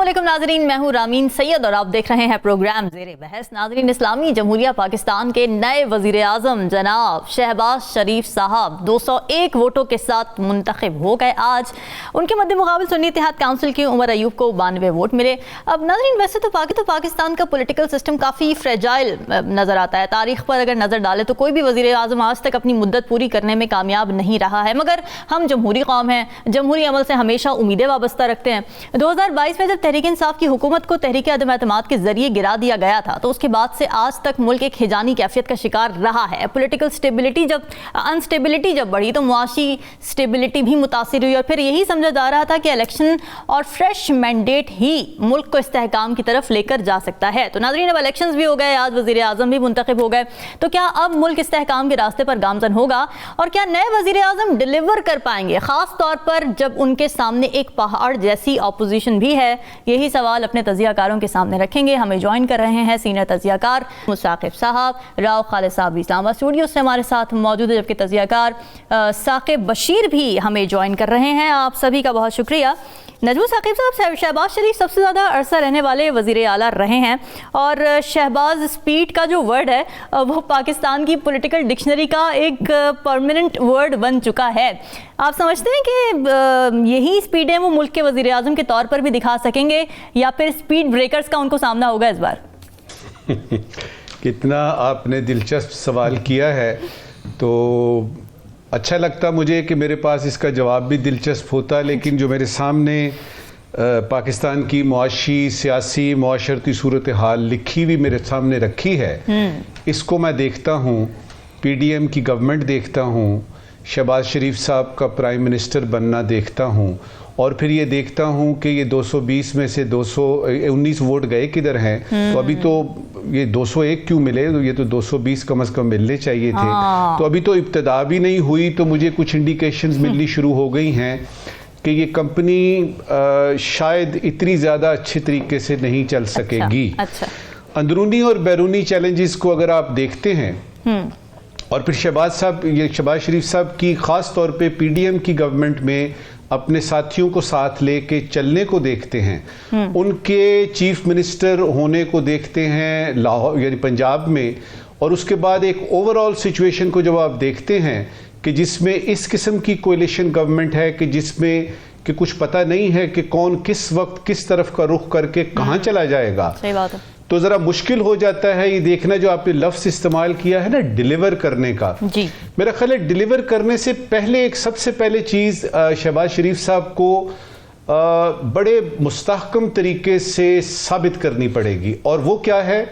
अस्सलामुअलैकुम नाजरीन, मैं हूँ रामीन सैयद और आप देख रहे हैं प्रोग्राम ज़ेरे बहस। नाजरीन, इस्लामी जमहूरिया पाकिस्तान के नए वज़ीर आज़म जनाब शहबाज शरीफ साहब 201 वोटों के साथ मुंतखब हो गए। आज उनके मद्दे मुकाबल सुन्नी इत्तेहाद काउंसिल की उमर अयूब को 92 वोट मिले। अब नाजरीन, वैसे तो पाकिस्तान का पॉलिटिकल सिस्टम काफ़ी फ्रेजाइल नज़र आता है। तारीख पर अगर नज़र डालें तो कोई भी वज़ीर आज़म आज तक अपनी मुद्दत पूरी करने में कामयाब नहीं रहा है, मगर हम जमहूरी कौम हैं, जमहूरी अमल से हमेशा उम्मीदें वाबस्ता रखते हैं। 2022 में जब तहरीक इंसाफ की हुकूमत को तहरीक अदम एतमाद के जरिए गिरा दिया गया था, तो उसके बाद से आज तक मुल्क एक हिजानी कैफियत का शिकार रहा है। पॉलिटिकल अनस्टेबिलिटी जब बढ़ी तो मुआशी स्टेबिलिटी भी मुतासिर हुई और फिर यही समझा जा रहा था कि इलेक्शन और फ्रेश मैंडेट ही मुल्क को इस्तेहकाम की तरफ लेकर जा सकता है। तो नाज़रीन, अब इलेक्शंस भी हो गए, आज वज़ीर आज़म भी मुंतखब हो गए, तो क्या अब मुल्क इस्तेहकाम के रास्ते पर गामजन होगा और क्या नए वज़ीर आज़म डिलीवर कर पाएंगे, खास तौर पर जब उनके सामने एक पहाड़ जैसी ऑपोजिशन भी है? यही सवाल अपने तजियाकारों के सामने रखेंगे। हमें ज्वाइन कर रहे हैं सीनियर तजियाकार मुसाकिब साहब, राव खालिद साहब इस्लामाबाद स्टूडियो से हमारे साथ मौजूद है, जबकि तजियाकार साकिब बशीर भी हमें ज्वाइन कर रहे हैं। आप सभी का बहुत शुक्रिया। नजमू साकिब साहब, शहबाज शरीफ सबसे ज़्यादा अरसा रहने वाले वज़ीर आला रहे हैं और शहबाज स्पीड का जो वर्ड है वो पाकिस्तान की पॉलिटिकल डिक्शनरी का एक परमानेंट वर्ड बन चुका है। आप समझते हैं कि यही स्पीडें वो मुल्क के वज़ीर आज़म के तौर पर भी दिखा सकेंगे या फिर स्पीड ब्रेकर्स का उनको सामना होगा इस बार? कितना आपने दिलचस्प सवाल किया है, तो अच्छा लगता मुझे कि मेरे पास इसका जवाब भी दिलचस्प होता, लेकिन जो मेरे सामने पाकिस्तान की मुआशी सियासी मुआशरती सूरत हाल लिखी हुई मेरे सामने रखी है, इसको मैं देखता हूँ, PDM की गवर्नमेंट देखता हूँ, शहबाज शरीफ साहब का प्राइम मिनिस्टर बनना देखता हूँ और फिर ये देखता हूँ कि ये 220 में से 219 वोट गए किधर हैं। तो अभी तो ये 201 क्यों मिले, तो ये तो 220 कम से कम मिलने चाहिए थे। तो अभी तो इब्तिदा भी नहीं हुई, तो मुझे कुछ इंडिकेशंस मिलनी शुरू हो गई हैं कि ये कंपनी शायद इतनी ज़्यादा अच्छे तरीके से नहीं चल सकेगी। अच्छा। अंदरूनी और बैरूनी चैलेंजेस को अगर आप देखते हैं और फिर शहबाज शरीफ साहब की ख़ास तौर पे PDM की गवर्नमेंट में अपने साथियों को साथ लेके चलने को देखते हैं, उनके चीफ मिनिस्टर होने को देखते हैं लाहौर यानी पंजाब में, और उसके बाद एक ओवरऑल सिचुएशन को जब आप देखते हैं कि जिसमें इस किस्म की कोalition गवर्नमेंट है कि जिसमें कि कुछ पता नहीं है कि कौन किस वक्त किस तरफ का रुख करके कहाँ चला जाएगा, सही बात है, तो ज़रा मुश्किल हो जाता है ये देखना। जो आपने लफ्ज़ इस्तेमाल किया है ना, डिलीवर करने का, जी मेरा ख्याल है डिलीवर करने से पहले एक सबसे पहले चीज़ शहबाज शरीफ साहब को बड़े मुस्तहकम तरीके से साबित करनी पड़ेगी, और वो क्या है,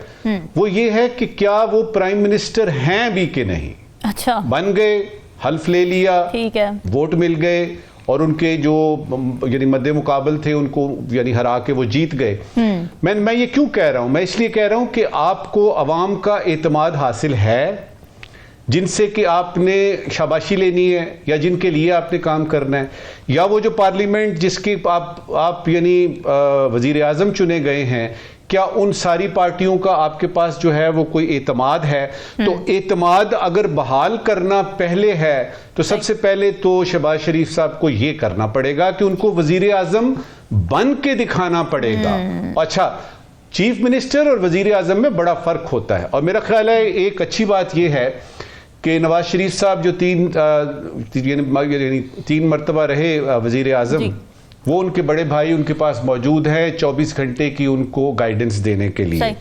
वो ये है कि क्या वो प्राइम मिनिस्टर हैं भी कि नहीं। अच्छा, बन गए, हल्फ ले लिया, ठीक है, वोट मिल गए और उनके जो यानी मद्दे मुकाबल थे उनको यानी हरा के वो जीत गए। मैं ये क्यों कह रहा हूं, मैं इसलिए कह रहा हूं कि आपको अवाम का एतमाद हासिल है जिनसे कि आपने शाबाशी लेनी है या जिनके लिए आपने काम करना है, या वो जो पार्लियामेंट जिसके आप यानी वजीर आजम चुने गए हैं, क्या उन सारी पार्टियों का आपके पास जो है वो कोई एतमाद है? तो एतमाद अगर बहाल करना पहले है तो सबसे पहले तो शहबाज शरीफ साहब को ये करना पड़ेगा कि उनको वजीर आजम बन के दिखाना पड़ेगा। अच्छा, चीफ मिनिस्टर और वजीर आजम में बड़ा फर्क होता है, और मेरा ख्याल है एक अच्छी बात यह है कि नवाज शरीफ साहब जो तीन मरतबा रहे वजीर आजम, वो उनके बड़े भाई उनके पास मौजूद है 24 घंटे की उनको गाइडेंस देने के लिए।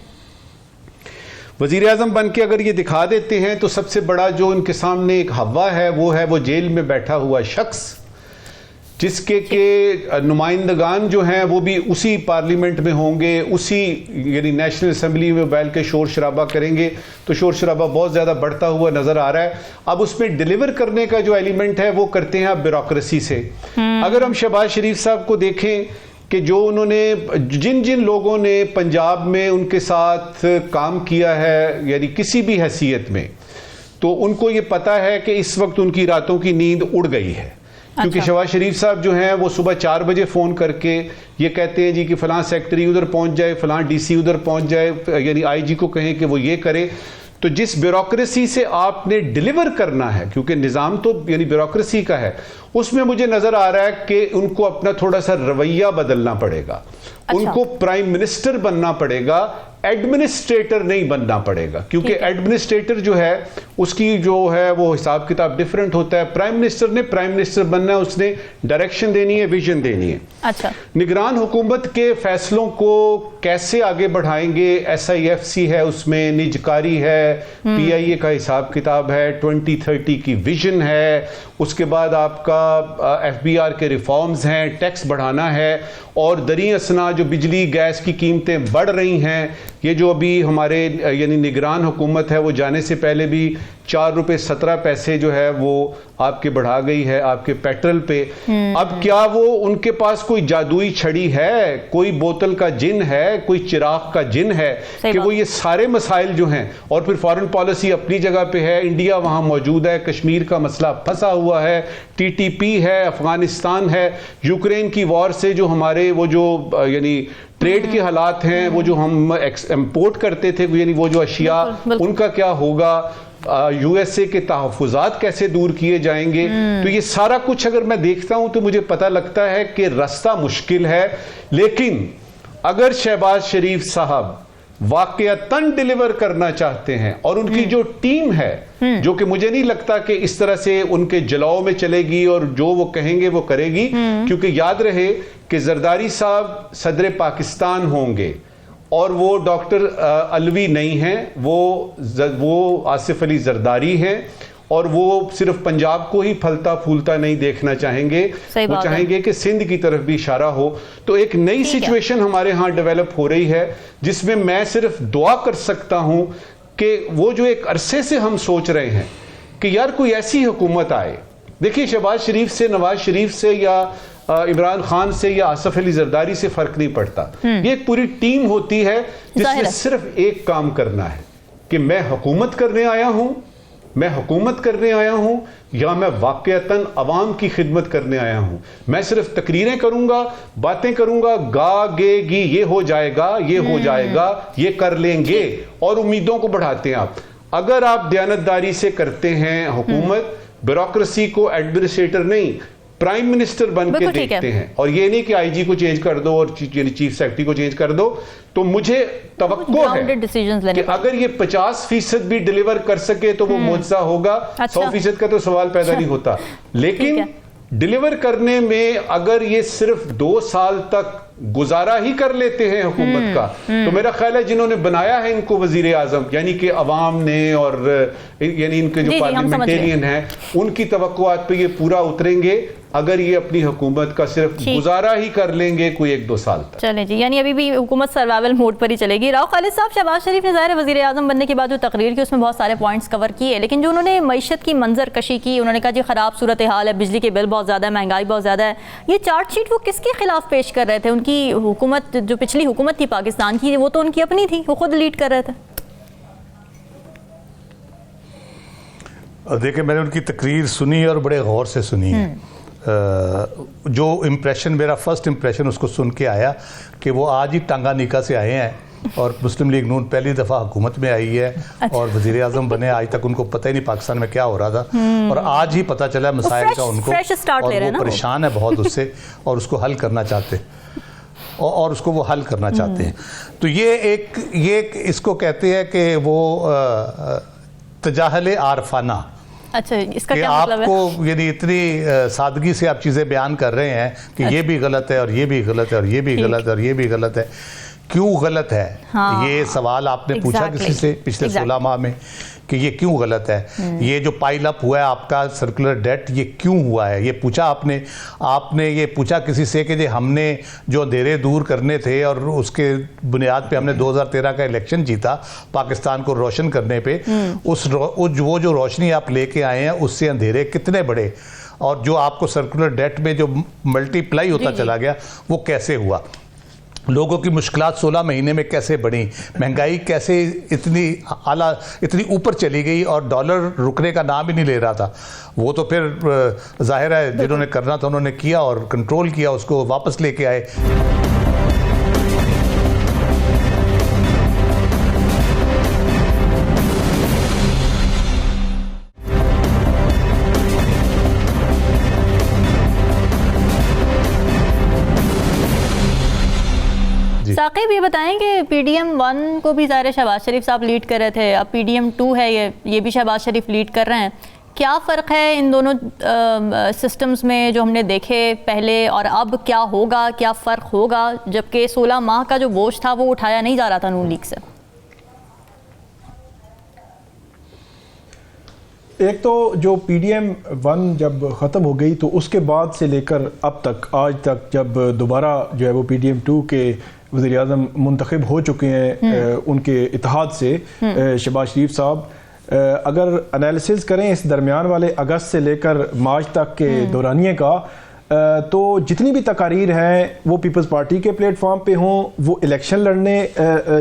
वजीर आजम बन के अगर ये दिखा देते हैं तो सबसे बड़ा जो उनके सामने एक हवा है वो जेल में बैठा हुआ शख्स, जिसके के नुमाइंदगान जो हैं वो भी उसी पार्लियामेंट में होंगे, उसी यानी नेशनल असेंबली में बैठ के शोर शराबा करेंगे, तो शोर शराबा बहुत ज़्यादा बढ़ता हुआ नज़र आ रहा है। अब उसमें डिलीवर करने का जो एलिमेंट है वो करते हैं आप ब्यूरोक्रेसी से। अगर हम शहबाज शरीफ साहब को देखें कि जो उन्होंने जिन लोगों ने पंजाब में उनके साथ काम किया है यानी किसी भी हैसियत में, तो उनको ये पता है कि इस वक्त उनकी रातों की नींद उड़ गई है। क्योंकि शहबाज शरीफ साहब जो हैं वो सुबह 4 बजे फ़ोन करके ये कहते हैं जी कि फ़लाँ सेक्रेटरी उधर पहुंच जाए, फ़लाँ DC उधर पहुंच जाए, यानी IG को कहें कि वो ये करे, तो जिस ब्यूरोक्रेसी से आपने डिलीवर करना है, क्योंकि निज़ाम तो यानी ब्यूरोक्रेसी का है, उसमें मुझे नजर आ रहा है कि उनको अपना थोड़ा सा रवैया बदलना पड़ेगा। उनको प्राइम मिनिस्टर बनना पड़ेगा, एडमिनिस्ट्रेटर नहीं बनना पड़ेगा, क्योंकि एडमिनिस्ट्रेटर जो है उसकी जो है वो हिसाब किताब डिफरेंट होता है। प्राइम मिनिस्टर ने प्राइम मिनिस्टर बनना है, उसने डायरेक्शन देनी है, विजन देनी है। अच्छा, निगरान हुकूमत के फैसलों को कैसे आगे बढ़ाएंगे, SIFC है, उसमें निजकारी है, PIA का हिसाब किताब है, 2030 की विजन है, उसके बाद आपका FBR के रिफॉर्म्स हैं, टैक्स बढ़ाना है, और दरी असना जो बिजली गैस की कीमतें बढ़ रही हैं, ये जो अभी हमारे यानी निगरान हुकूमत है वो जाने से पहले भी 4 रुपए 17 पैसे जो है वो आपके बढ़ा गई है आपके पेट्रोल पे। अब क्या वो उनके पास कोई जादुई छड़ी है, कोई बोतल का जिन है, कोई चिराग का जिन है कि वो ये सारे मसाइल जो हैं, और फिर फॉरेन पॉलिसी अपनी जगह पे है, इंडिया वहां मौजूद है, कश्मीर का मसला फंसा हुआ है, TTP है, अफगानिस्तान है, यूक्रेन की वॉर से जो हमारे वो जो यानी ट्रेड के हालात हैं, वो जो हम इंपोर्ट करते थे यानी वो जो अशिया, उनका क्या होगा, USA के तहफ़्फ़ुज़ात कैसे दूर किए जाएंगे। तो ये सारा कुछ अगर मैं देखता हूं तो मुझे पता लगता है कि रास्ता मुश्किल है, लेकिन अगर शहबाज शरीफ साहब वाकयातन डिलीवर करना चाहते हैं, और उनकी जो टीम है जो कि मुझे नहीं लगता कि इस तरह से उनके जलाओ में चलेगी और जो वो कहेंगे वो करेगी, क्योंकि याद रहे कि जरदारी साहब सदर पाकिस्तान होंगे और वो डॉक्टर अलवी नहीं हैं, वो आसिफ अली जरदारी हैं, और वो सिर्फ पंजाब को ही फलता फूलता नहीं देखना चाहेंगे, वो चाहेंगे कि सिंध की तरफ भी इशारा हो। तो एक नई सिचुएशन हमारे यहाँ डेवलप हो रही है, जिसमें मैं सिर्फ दुआ कर सकता हूं कि वो जो एक अरसे से हम सोच रहे हैं कि यार कोई ऐसी हुकूमत आए। देखिए, शहबाज शरीफ से, नवाज शरीफ से या इमरान खान से या आसिफ अली जरदारी से फर्क नहीं पड़ता। ये एक पूरी टीम होती है जिसमें सिर्फ एक काम करना है कि मैं हुकूमत करने आया हूं, मैं हुकूमत करने आया हूं, या मैं वाकयातन अवाम की खिदमत करने आया हूं। मैं सिर्फ तकरीरें करूंगा, बातें करूंगा, गा गेगी, ये हो जाएगा, ये हो जाएगा, ये कर लेंगे, और उम्मीदों को बढ़ाते हैं आप। अगर आप दयानतदारी से करते हैं हुकूमत, ब्यूरोक्रेसी को एडमिनिस्ट्रेटर नहीं प्राइम मिनिस्टर बन के देखते हैं, और ये नहीं कि IG को चेंज कर दो और चीफ सेक्रेटरी को चेंज कर दो, तो मुझे तवक्को है कि अगर ये 50% भी डिलीवर कर सके तो वो मुआवजा होगा। 100% का तो सवाल पैदा नहीं होता, लेकिन डिलीवर करने में अगर ये सिर्फ 2 साल तक गुजारा ही कर लेते हैं हुकूमत का, तो मेरा ख्याल है जिन्होंने बनाया है इनको वजीर आजम, यानी कि अवाम ने और यानी इनके जो पार्लियामेंटेरियन हैं, उनकी तवक्कुआत पे ये पूरा उतरेंगे अगर ये अपनी हुकूमत का सिर्फ गुजारा ही कर लेंगे कोई 1-2 साल तक। चलें जी, यानी अभी भी हुकूमत सर्वाइवल मोड पर ही चलेगी। राव खालिद साहब, शहबाज शरीफ ने ज़ाहिर वज़ीर आज़म बनने के बाद जो तकरीर की उसमें बहुत सारे पॉइंट्स कवर किए, लेकिन जो उन्होंने मईशत की मंजर कशी की, उन्होंने कहा जी ख़राब सूरत हाल है, बिजली के बिल बहुत ज़्यादा है, महंगाई बहुत ज़्यादा है, ये चार्जशीट वो किसके खिलाफ पेश कर रहे थे? उनकी हुकूमत, जो पिछली हुकूमत थी पाकिस्तान की, वो तो उनकी अपनी थी, वो खुद लीड कर रहे थे। देखिए, मैंने उनकी तकरीर सुनी और बड़े गौर से सुनी है। जो इम्प्रेशन, मेरा फर्स्ट इम्प्रेशन उसको सुन के आया कि वो आज ही टांगानिका से आए हैं और मुस्लिम लीग नून पहली दफ़ा हुकूमत में आई है। अच्छा। और वज़ीर आज़म बने, आज तक उनको पता ही नहीं पाकिस्तान में क्या हो रहा था, और आज ही पता चला मसाइल का उनको, और वो परेशान है बहुत उससे और उसको हल करना चाहते और उसको वो हल करना चाहते हैं। तो ये एक इसको कहते हैं कि वो तजाहल आरफाना। अच्छा, इसका क्या मतलब है? आपको यानी इतनी सादगी से आप चीज़ें बयान कर रहे हैं कि अच्छा। ये भी गलत है और ये भी गलत है और ये भी गलत है और ये भी गलत है। क्यों गलत है? हाँ। ये सवाल आपने पूछा किसी से पिछले 16 माह में कि ये क्यों गलत है? ये जो पाइल अप हुआ है आपका सर्कुलर डेट, ये क्यों हुआ है? ये पूछा आपने ये पूछा किसी से कि हमने जो अंधेरे दूर करने थे और उसके बुनियाद पे हमने 2013 का इलेक्शन जीता पाकिस्तान को रोशन करने पे, वो जो रोशनी आप लेके आए हैं उससे अंधेरे कितने बढ़े, और जो आपको सर्कुलर डेट में जो मल्टीप्लाई होता चला गया वो कैसे हुआ? लोगों की मुश्किलात 16 महीने में कैसे बढ़ी? महंगाई कैसे इतनी ऊपर चली गई और डॉलर रुकने का नाम ही नहीं ले रहा था? वो तो फिर जाहिर है जिन्होंने करना था उन्होंने किया और कंट्रोल किया, उसको वापस लेके आए। साकिब, ये बताएं कि PDM 1 को भी ज़ाहिर शहबाज शरीफ साहब लीड कर रहे थे, अब PDM 2 है, ये भी शहबाज शरीफ लीड कर रहे हैं। क्या फ़र्क है इन दोनों सिस्टम्स में जो हमने देखे पहले और अब? क्या होगा, क्या फ़र्क होगा, जबकि 16 माह का जो बोझ था वो उठाया नहीं जा रहा था नून लीग से? एक तो जो PDM 1 जब ख़त्म हो गई तो उसके बाद से लेकर अब तक आज तक, जब दोबारा जो है वो PDM 2 के वज़ीर आज़म मुंतखब हो चुके हैं उनके इत्तेहाद से शहबाज शरीफ साहब, अगर एनालिसिस करें इस दरमियान वाले अगस्त से लेकर मार्च तक के दौरानिए का, तो जितनी भी तकारीर हैं वो पीपल्स पार्टी के प्लेटफॉर्म पे हों, वो इलेक्शन लड़ने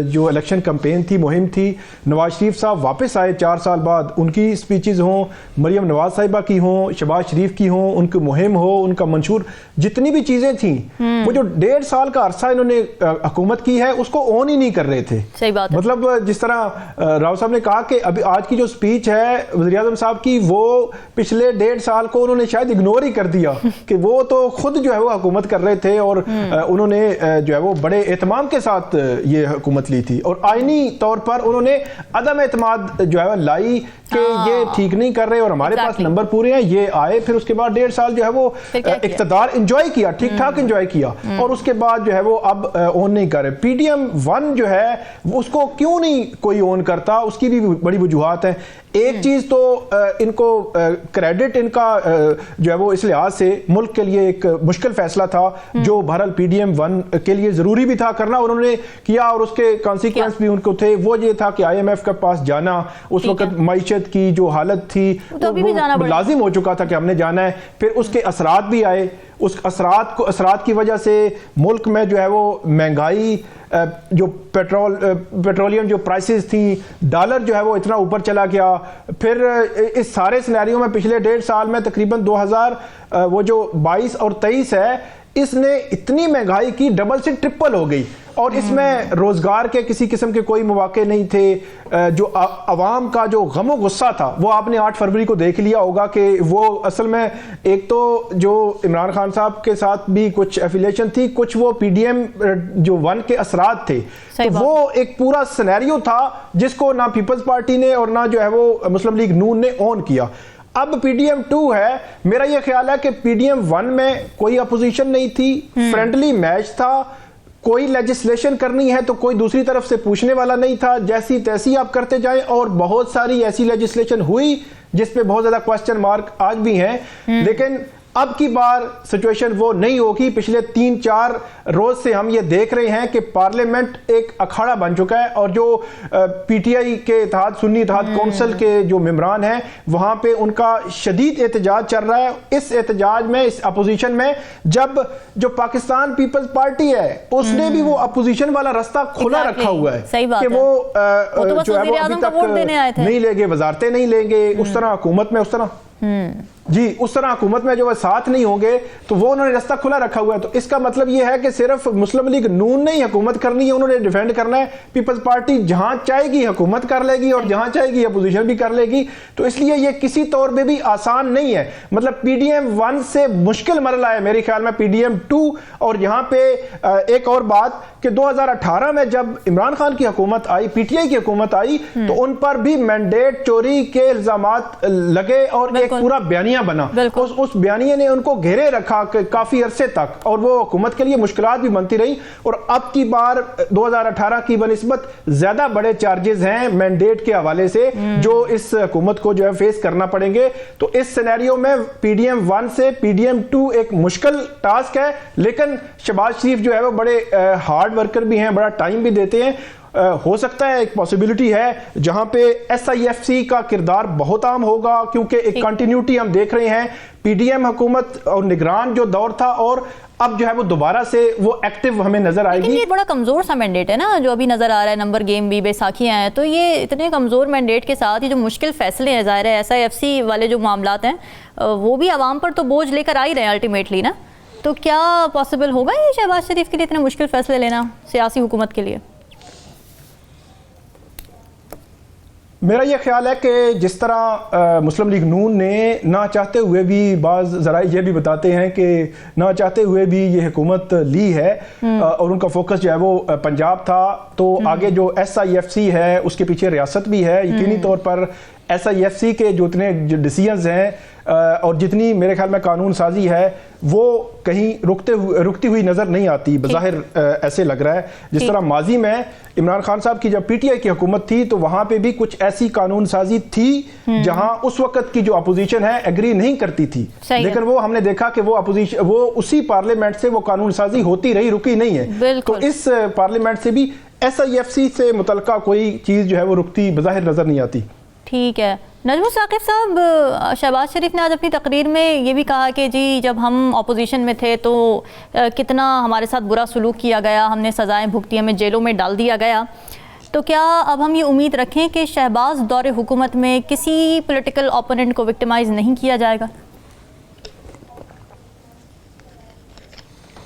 जो इलेक्शन कैंपेन थी, मुहिम थी, नवाज शरीफ साहब वापस आए 4 साल बाद, उनकी स्पीचेस हों, मरियम नवाज साहिबा की हों, शहबाज शरीफ की हों, उनकी मुहिम हो, उनका मंशूर, जितनी भी चीज़ें थी, वो जो 1.5 साल का अरसा इन्होंने हुकूमत की है उसको ऑन ही नहीं कर रहे थे। सही बात है। मतलब जिस तरह राव साहब ने कहा कि अभी आज की जो स्पीच है वज़ीर आज़म साहब की, वो पिछले 1.5 साल को उन्होंने शायद इग्नोर ही कर दिया कि वो तो खुद जो है वो हुकूमत कर रहे थे और उन्होंने जो है वो बड़े एहतमाम के साथ ये हुकूमत ली थी, और आईनी तौर पर उन्होंने अदम एतमाद जो है लाई कि ये ठीक नहीं कर रहे और हमारे पास नंबर पूरे हैं, ये आए। फिर उसके बाद 1.5 साल जो है वो इक़्तिदार एंजॉय किया, ठीक ठाक एंजॉय किया, और उसके बाद जो है वो अब ऑन नहीं कर रहे। PDM 1 जो है उसको क्यों नहीं कोई ऑन करता, उसकी भी बड़ी वजूहात है। एक चीज़ तो इनको क्रेडिट इनका जो है वो इस लिहाज से मुल्क के लिए एक मुश्किल फैसला था जो बहरहाल PDM 1 के लिए ज़रूरी भी था करना, उन्होंने किया, और उसके कॉन्सिक्वेंस भी उनको थे। वो ये था कि IMF के पास जाना, उस वक्त मईशत की जो हालत थी तो वो लाजिम हो चुका था कि हमने जाना है। फिर उसके असरात भी आए, उस असरात की वजह से मुल्क में जो है वो महंगाई, जो पेट्रोलियम जो प्राइसेस थी, डॉलर जो है वो इतना ऊपर चला गया। फिर इस सारे सिनेरियो में पिछले 1.5 साल में तकरीबन 2022 और 23 है, इसने इतनी महंगाई की, डबल से ट्रिपल हो गई, और इसमें रोजगार के किसी किस्म के कोई मौके नहीं थे। जो अवाम का जो गम गुस्सा था वो आपने 8 फरवरी को देख लिया होगा कि वो असल में एक तो जो इमरान खान साहब के साथ भी कुछ एफिलिएशन थी, कुछ वो PDM जो 1 के असरात थे, तो वो एक पूरा सिनेरियो था जिसको ना पीपल्स पार्टी ने और ना जो है वो मुस्लिम लीग नून ने ऑन किया। अब PDM 2 है, मेरा यह ख्याल है कि PDM 1 में कोई अपोजिशन नहीं थी, फ्रेंडली मैच था, कोई लेजिस्लेशन करनी है तो कोई दूसरी तरफ से पूछने वाला नहीं था, जैसी तैसी आप करते जाएं, और बहुत सारी ऐसी लेजिस्लेशन हुई जिस पे बहुत ज्यादा क्वेश्चन मार्क आज भी हैं। लेकिन अब की बार सिचुएशन वो नहीं होगी। पिछले 3-4 रोज से हम ये देख रहे हैं कि पार्लियामेंट एक अखाड़ा बन चुका है, और जो PTI के इत्तेहाद, सुन्नी इत्तेहाद कौंसिल के जो मेंबरान हैं, वहां पे उनका शदीद एहतजाज चल रहा है। इस एहतजाज में, इस अपोजिशन में, जब जो पाकिस्तान पीपल्स पार्टी है उसने भी वो अपोजिशन वाला रास्ता खुला रखा हुआ है कि वो जो है वो अभी तक नहीं लेंगे, वजारतें नहीं लेंगे, उस तरह हुकूमत में, उस तरह जी उस तरह हुकूमत में जो है साथ नहीं होंगे, तो वो उन्होंने रास्ता खुला रखा हुआ है। तो इसका मतलब ये है कि सिर्फ मुस्लिम लीग नून ने ही हुकूमत करनी है, उन्होंने डिफेंड करना है। पीपल्स पार्टी जहां चाहेगी हुकूमत कर लेगी और जहां चाहेगी अपोजिशन भी कर लेगी। तो इसलिए ये किसी तौर पे भी आसान नहीं है। मतलब PDM 1 से मुश्किल मरला है मेरे ख्याल में PDM 2। और यहाँ पे एक और बात कि 2018 में जब इमरान खान की हुकूमत आई, PTI की हुकूमत आई, तो उन पर भी मैंडेट चोरी के इल्जामात लगे और एक पूरा बयानिया बना। उस बयानिए ने उनको घेरे रखा काफी अरसे तक, और वो हुकूमत के लिए मुश्किलात भी बनती रही। और अब की बार 2018 की बनिस्बत ज्यादा बड़े चार्जेस हैं मैंडेट के हवाले से जो इस हुकूमत को जो है फेस करना पड़ेंगे। तो इस सिनेरियो में PDM 1 से PDM 2 एक मुश्किल टास्क है, लेकिन शहबाज शरीफ जो है वो बड़े हार्ड वर्कर भी हैं, बड़ा टाइम भी देते हैं। हो सकता है, एक पॉसिबिलिटी है जहां पे SIFC का किरदार बहुत आम होगा, क्योंकि एक कंटिन्यूटी हम देख रहे हैं। PDM हुकूमत और निगरान जो दौर था, और अब जो है वो दोबारा से वो एक्टिव हमें नजर आएगी। लेकिन ये बड़ा कमजोर सा मैंडेट है ना जो अभी नजर आ रहा है, नंबर गेम भी, बैसाखियां हैं, तो ये इतने कमजोर मैंडेट के साथ ये जो मुश्किल फैसले हैं, ज़ाहिर है SIFC वाले जो मामलात हैं वो भी आवाम पर तो बोझ लेकर आ ही रहे हैं अल्टीमेटली ना। तो क्या पॉसिबल होगा ये शहबाज शरीफ के लिए इतने मुश्किल फैसले लेना सियासी हुकूमत के लिए? मेरा ये ख्याल है कि जिस तरह मुस्लिम लीग नून ने ना चाहते हुए भी, बाज़ ज़राए ये भी बताते हैं कि ना चाहते हुए भी ये हुकूमत ली है और उनका फोकस जो है वो पंजाब था, तो आगे जो SIFC है उसके पीछे रियासत भी है। यकीनी तौर पर SIFC के जो इतने डिसीजंस हैं और जितनी मेरे ख्याल में कानून साजी है वो कहीं रुकती हुई नज़र नहीं आती, बज़ाहिर ऐसे लग रहा है। जिस तरह माजी में इमरान खान साहब की जब PTI की हुकूमत थी तो वहाँ पे भी कुछ ऐसी कानून साजी थी जहाँ उस वक्त की जो अपोजिशन है एग्री नहीं करती थी, लेकिन वो हमने देखा कि वो अपोजिशन, वो उसी पार्लियामेंट से वो कानून साजी होती रही, रुकी नहीं है। तो इस पार्लियामेंट से भी SIFC से मुतल्लिका कोई चीज़ जो है वो रुकती बज़ाहिर नज़र नहीं आती। ठीक है। नजमुल साकिब साहब, शहबाज शरीफ ने आज अपनी तकरीर में ये भी कहा कि जी जब हम अपोजिशन में थे तो कितना हमारे साथ बुरा सलूक किया गया, हमने सज़ाएं भुगती, हमें जेलों में डाल दिया गया। तो क्या अब हम ये उम्मीद रखें कि शहबाज दौरे हुकूमत में किसी पॉलिटिकल ओपोनेंट को विक्टिमाइज नहीं किया जाएगा?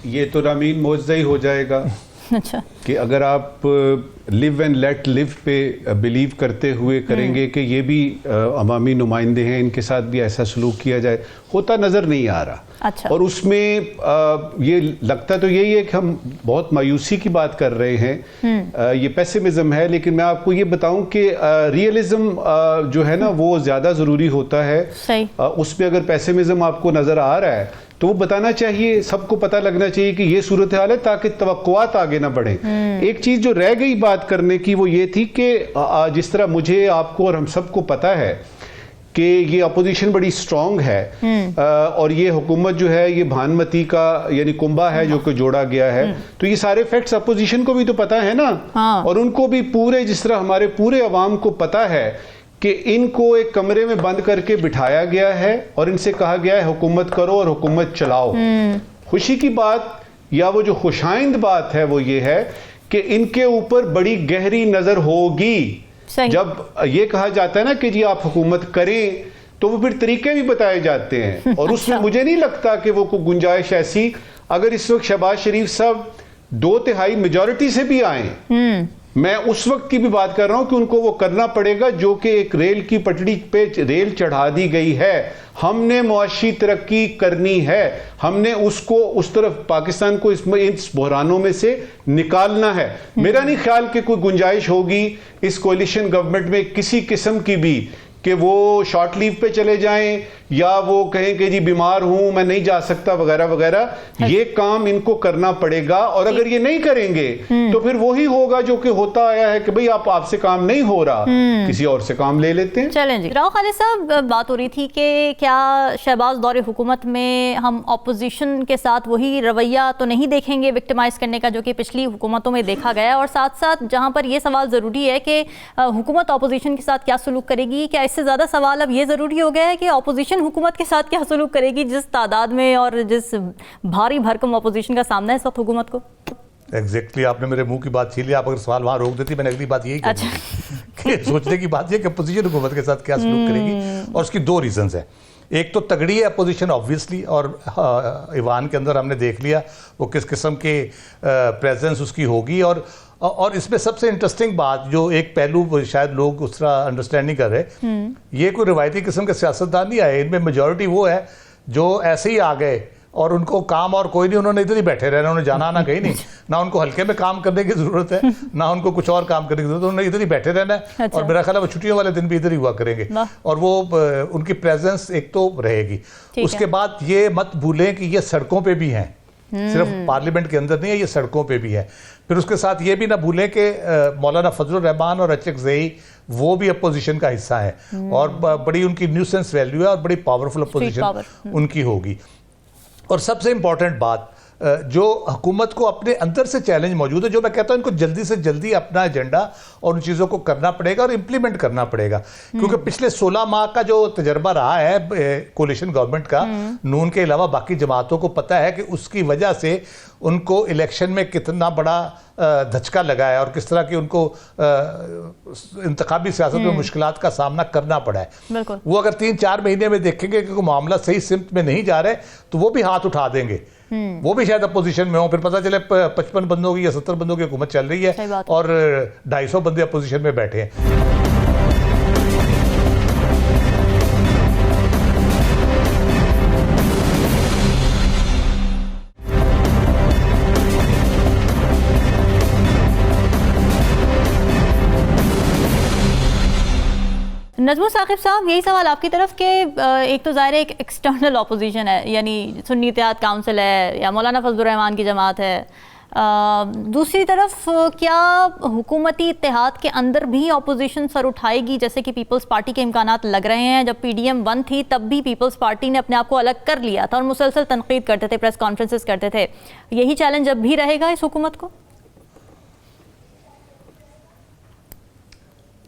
ये तो रामीन मौजज़ा ही हो जाएगा। अच्छा, कि अगर आप लिव एंड लेट लिव पे बिलीव करते हुए करेंगे कि ये भी अवामी नुमाइंदे हैं, इनके साथ भी ऐसा सलूक किया जाए, होता नज़र नहीं आ रहा। अच्छा। और उसमें ये लगता तो यही है कि हम बहुत मायूसी की बात कर रहे हैं, ये पेसिमिज्म है, लेकिन मैं आपको ये बताऊं कि रियलिज्म जो है ना वो ज़्यादा ज़रूरी होता है। सही। उसमें अगर पेसिमिज्म आपको नज़र आ रहा है तो वो बताना चाहिए, सबको पता लगना चाहिए कि ये सूरत हाल है, ताकि तवक्कुआत आगे ना बढ़े। एक चीज जो रह गई बात करने की वो ये थी कि जिस तरह मुझे, आपको और हम सबको पता है कि ये अपोजिशन बड़ी स्ट्रांग है और ये हुकूमत जो है ये भानुमती का यानी कुंभा है जो कि जोड़ा गया है, तो ये सारे फैक्ट्स अपोजिशन को भी तो पता है ना। हाँ। और उनको भी पूरे, जिस तरह हमारे पूरे अवाम को पता है कि इनको एक कमरे में बंद करके बिठाया गया है और इनसे कहा गया है हुकूमत करो और हुकूमत चलाओ। खुशी की बात या वो जो खुशाइंद बात है वो ये है कि इनके ऊपर बड़ी गहरी नजर होगी। जब ये कहा जाता है ना कि जी आप हुकूमत करें तो वो फिर तरीके भी बताए जाते हैं और उसमें मुझे नहीं लगता कि वो कोई गुंजाइश ऐसी, अगर इस वक्त शहबाज शरीफ साहब 2/3 मेजॉरिटी से भी आए, मैं उस वक्त की भी बात कर रहा हूं कि उनको वो करना पड़ेगा जो कि एक रेल की पटड़ी पे रेल चढ़ा दी गई है। हमने मुआशी तरक्की करनी है, हमने उसको उस तरफ पाकिस्तान को इस बहरानों में से निकालना है। मेरा नहीं ख्याल कि कोई गुंजाइश होगी इस कोलिशन गवर्नमेंट में किसी किस्म की भी कि वो शॉर्ट लीव पे चले जाएं या वो कहें कि जी बीमार हूं मैं नहीं जा सकता वगैरह वगैरह। ये काम इनको करना पड़ेगा और अगर ये नहीं करेंगे तो फिर वही होगा जो कि होता आया है कि भाई आपसे काम नहीं हो रहा, किसी और से काम ले लेते हैं। चलें जी। राव खालिद साहब, बात हो रही थी कि क्या शहबाज दौरे हुकूमत में हम अपोजिशन के साथ वही रवैया तो नहीं देखेंगे विक्टिमाइज करने का जो कि पिछली हुकूमतों में देखा गया, और साथ साथ जहां पर यह सवाल ज़रूरी है कि हुकूमत अपोजिशन के साथ क्या सलूक करेगी, क्या इससे ज़्यादा सवाल अब ये ज़रूरी हो गया है कि अपोजिशन हुकूमत के साथ क्या सलूक करेगी जिस तादाद में और जिस भारी भरकम अपोजिशन का सामना है इस वक्त हुकूमत को? एग्जैक्टली आपने मेरे मुंह की बात छीन ली। आप अगर सवाल वहां रोक देती मैंने अगली बात यही अच्छा। कि सोचने की बात यह कि अपोजिशन हुकूमत के साथ क्या सलूक करेगी, और उसकी 2 रीजंस है। एक तो तगड़ी है अपोजिशन ऑब्वियसली, और ईवान के अंदर हमने देख लिया वो किस किस्म के प्रेजेंस उसकी होगी। और इसमें सबसे इंटरेस्टिंग बात जो एक पहलू शायद लोग उस तरह अंडरस्टैंड नहीं कर रहे, ये कोई रिवायती किस्म के सियासतदान नहीं आए, इनमें मेजॉरिटी वो है जो ऐसे ही आ गए और उनको काम और कोई नहीं, उन्होंने इधर ही बैठे रहना, उन्होंने जाना ना कहीं नहीं, ना उनको हल्के में काम करने की जरूरत है ना उनको कुछ और काम करने की जरूरत है, उन्होंने इधर ही बैठे रहना है। अच्छा। और मेरा ख्याल है वो छुट्टियों वाले दिन भी इधर ही हुआ करेंगे और वो उनकी प्रेजेंस एक तो रहेगी। उसके बाद ये मत भूलें कि ये सड़कों पे भी हैं, सिर्फ पार्लियामेंट के अंदर नहीं है, ये सड़कों पे भी है। फिर उसके साथ ये भी ना भूलें कि मौलाना फजलुर रहमान और HX ज़ई वो भी अपोजिशन का हिस्सा है और बड़ी उनकी न्यूसेंस वैल्यू है और बड़ी पावरफुल अपोजिशन उनकी होगी। और सबसे इंपॉर्टेंट बात, जो हुकूमत को अपने अंदर से चैलेंज मौजूद है, जो मैं कहता हूं इनको जल्दी से जल्दी अपना एजेंडा और उन चीज़ों को करना पड़ेगा और इम्प्लीमेंट करना पड़ेगा, क्योंकि पिछले 16 माह का जो तजर्बा रहा है कोलिशन गवर्नमेंट का, नून के अलावा बाकी जमातों को पता है कि उसकी वजह से उनको इलेक्शन में कितना बड़ा धचका लगा है और किस तरह की उनको इंतखाबी सियासत में मुश्किलात का सामना करना पड़ा है। वो अगर 3-4 महीने में देखेंगे कि मामला सही सिमत में नहीं जा रहे तो वो भी हाथ उठा देंगे, वो भी शायद अपोजिशन में हो, फिर पता चले 55 बंदों की या 70 बंदों की हुकूमत चल रही है और 250 बंदे अपोजिशन में बैठे हैं। नजमू साकिब साहब, यही सवाल आपकी तरफ के एक तो ज़ाहिर है एक एक्सटर्नल अपोजिशन है, यानी सुन्नी इत्तेहाद काउंसिल है या मौलाना फजलुर रहमान की जमात है, दूसरी तरफ क्या हुकूमती इत्तेहाद के अंदर भी अपोजिशन सर उठाएगी, जैसे कि पीपल्स पार्टी के इम्कानात लग रहे हैं? जब PDM 1 थी तब भी पीपल्स पार्टी ने अपने आप को अलग कर लिया था और मुसलसल तनकीद करते थे, प्रेस कॉन्फ्रेंसेस करते थे। यही चैलेंज अब भी रहेगा इस हुकूमत को?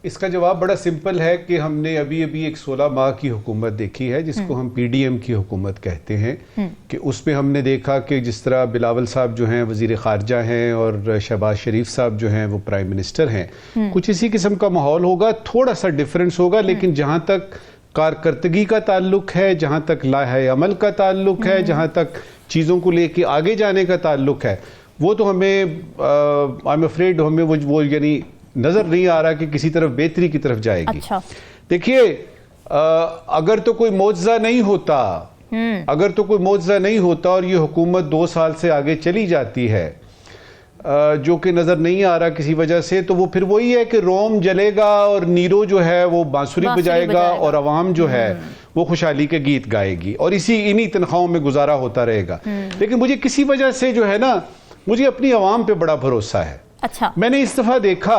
इसका जवाब बड़ा सिंपल है कि हमने अभी अभी एक 16 माह की हुकूमत देखी है जिसको हम PDM की हुकूमत कहते हैं, कि उसमें हमने देखा कि जिस तरह बिलावल साहब जो हैं वज़ीर ख़ारजा हैं और शहबाज शरीफ साहब जो हैं वो प्राइम मिनिस्टर हैं, कुछ इसी किस्म का माहौल होगा, थोड़ा सा डिफरेंस होगा, लेकिन जहाँ तक कारकर्दगी का ताल्लुक है, जहाँ तक लाहे अमल का ताल्लुक है, जहाँ तक चीज़ों को लेके आगे जाने का ताल्लुक है, वो तो हमें आई एम अफ्रेड हमें वो यानी नजर नहीं आ रहा कि किसी तरफ बेहतरी की तरफ जाएगी। अच्छा। देखिए, अगर तो कोई मौजज़ा नहीं होता, अगर तो कोई मौजज़ा नहीं होता और ये हुकूमत 2 साल से आगे चली जाती है, जो कि नजर नहीं आ रहा किसी वजह से, तो वो फिर वही है कि रोम जलेगा और नीरो जो है वो बांसुरी बजाएगा और अवाम जो है वो खुशहाली के गीत गाएगी और इन्हीं तनख्वाहों में गुजारा होता रहेगा। लेकिन मुझे किसी वजह से जो है ना, मुझे अपनी अवाम पे बड़ा भरोसा है। अच्छा। मैंने इस दफा देखा